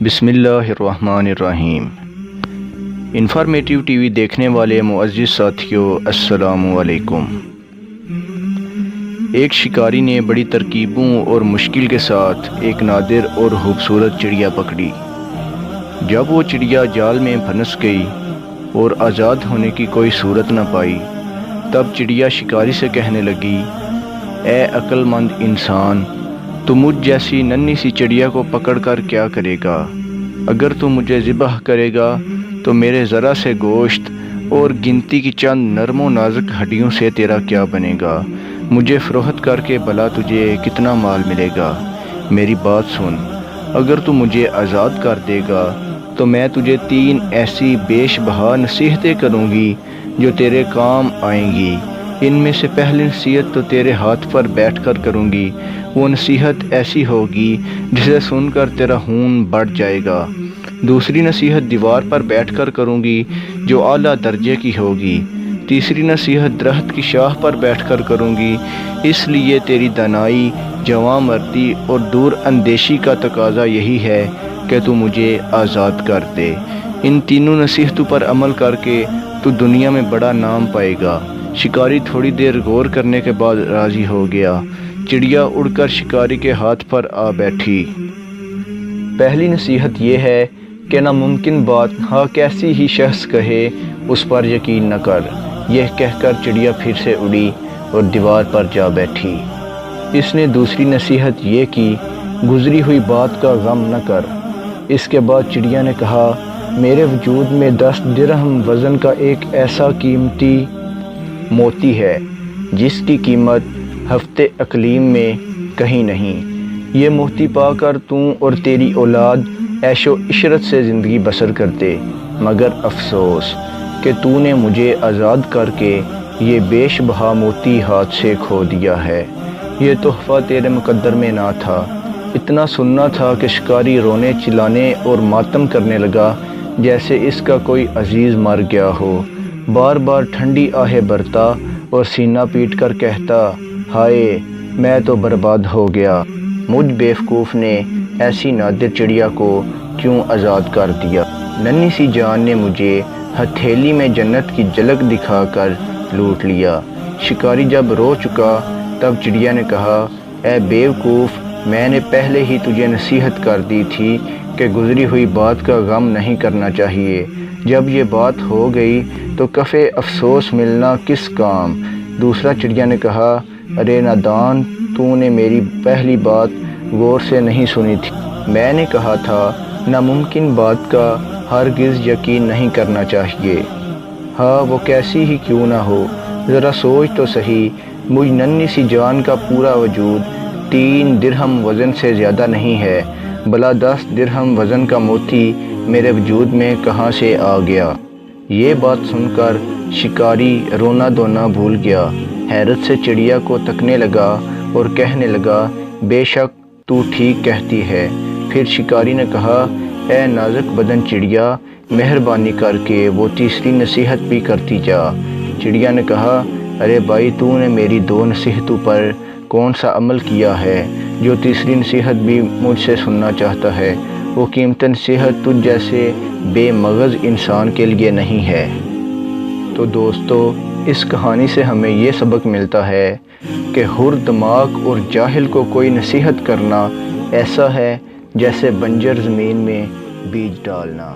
بسم اللہ الرحمن الرحیم۔ انفارمیٹیو ٹی وی دیکھنے والے معزز ساتھیوں، السلام علیکم۔ ایک شکاری نے بڑی ترکیبوں اور مشکل کے ساتھ ایک نادر اور خوبصورت چڑیا پکڑی۔ جب وہ چڑیا جال میں پھنس گئی اور آزاد ہونے کی کوئی صورت نہ پائی، تب چڑیا شکاری سے کہنے لگی، اے عقل مند انسان، تو مجھ جیسی ننھی سی چڑیا کو پکڑ کر کیا کرے گا؟ اگر تو مجھے ذبح کرے گا تو میرے ذرا سے گوشت اور گنتی کی چند نرم و نازک ہڈیوں سے تیرا کیا بنے گا؟ مجھے فروخت کر کے بھلا تجھے کتنا مال ملے گا؟ میری بات سن، اگر تو مجھے آزاد کر دے گا تو میں تجھے 3 ایسی بیش بہا نصیحتیں کروں گی جو تیرے کام آئیں گی۔ ان میں سے پہلی نصیحت تو تیرے ہاتھ پر بیٹھ کر کروں گی۔ وہ نصیحت ایسی ہوگی جسے سن کر تیرا خون بڑھ جائے گا۔ دوسری نصیحت دیوار پر بیٹھ کر کروں گی جو اعلیٰ درجے کی ہوگی۔ تیسری نصیحت درخت کی شاخ پر بیٹھ کر کروں گی، اس لیے تیری دانائی، جواں مردی اور دور اندیشی کا تقاضا یہی ہے کہ تو مجھے آزاد کر دے۔ ان تینوں نصیحتوں پر عمل کر کے تو دنیا میں بڑا نام پائے گا۔ شکاری تھوڑی دیر غور کرنے کے بعد راضی ہو گیا۔ چڑیا اڑ کر شکاری کے ہاتھ پر آ بیٹھی۔ پہلی نصیحت یہ ہے کہ ناممکن بات ہاں کیسی ہی شخص کہے اس پر یقین نہ کر۔ یہ کہہ کر چڑیا پھر سے اڑی اور دیوار پر جا بیٹھی۔ اس نے دوسری نصیحت یہ کی، گزری ہوئی بات کا غم نہ کر۔ اس کے بعد چڑیا نے کہا، میرے وجود میں 10 درہم وزن کا ایک ایسا قیمتی موتی ہے جس کی قیمت ہفتے اقلیم میں کہیں نہیں۔ یہ موتی پا کر تم اور تیری اولاد عیش و عشرت سے زندگی بسر کرتے، مگر افسوس کہ تو نے مجھے آزاد کر کے یہ بیش بہا موتی ہاتھ سے کھو دیا ہے۔ یہ تحفہ تیرے مقدر میں نہ تھا۔ اتنا سننا تھا کہ شکاری رونے چلانے اور ماتم کرنے لگا جیسے اس کا کوئی عزیز مر گیا ہو۔ بار بار ٹھنڈی آہیں بھرتا اور سینہ پیٹ کر کہتا، ہائے میں تو برباد ہو گیا، مجھ بیوقوف نے ایسی نادر چڑیا کو کیوں آزاد کر دیا؟ ننھی سی جان نے مجھے ہتھیلی میں جنت کی جھلک دکھا کر لوٹ لیا۔ شکاری جب رو چکا تب چڑیا نے کہا، اے بیوقوف، میں نے پہلے ہی تجھے نصیحت کر دی تھی کہ گزری ہوئی بات کا غم نہیں کرنا چاہیے۔ جب یہ بات ہو گئی تو کفِ افسوس ملنا کس کام؟ دوسرا چڑیا نے کہا، ارے نادان، تو نے میری پہلی بات غور سے نہیں سنی تھی۔ میں نے کہا تھا ناممکن بات کا ہرگز یقین نہیں کرنا چاہیے، ہاں وہ کیسی ہی کیوں نہ ہو۔ ذرا سوچ تو صحیح، مجھ ننھی سی جان کا پورا وجود 3 درہم وزن سے زیادہ نہیں ہے، بھلا 10 درہم وزن کا موتی میرے وجود میں کہاں سے آ گیا؟ یہ بات سن کر شکاری رونا دھونا بھول گیا، حیرت سے چڑیا کو تکنے لگا اور کہنے لگا، بے شک تو ٹھیک کہتی ہے۔ پھر شکاری نے کہا، اے نازک بدن چڑیا، مہربانی کر کے وہ تیسری نصیحت بھی کرتی جا۔ چڑیا نے کہا، ارے بھائی، تو نے میری 2 نصیحتوں پر کون سا عمل کیا ہے جو تیسری نصیحت بھی مجھ سے سننا چاہتا ہے؟ وہ قیمتی نصیحت تجھ جیسے بے مغز انسان کے لیے نہیں ہے۔ تو دوستو، اس کہانی سے ہمیں یہ سبق ملتا ہے کہ حر دماغ اور جاہل کو کوئی نصیحت کرنا ایسا ہے جیسے بنجر زمین میں بیج ڈالنا۔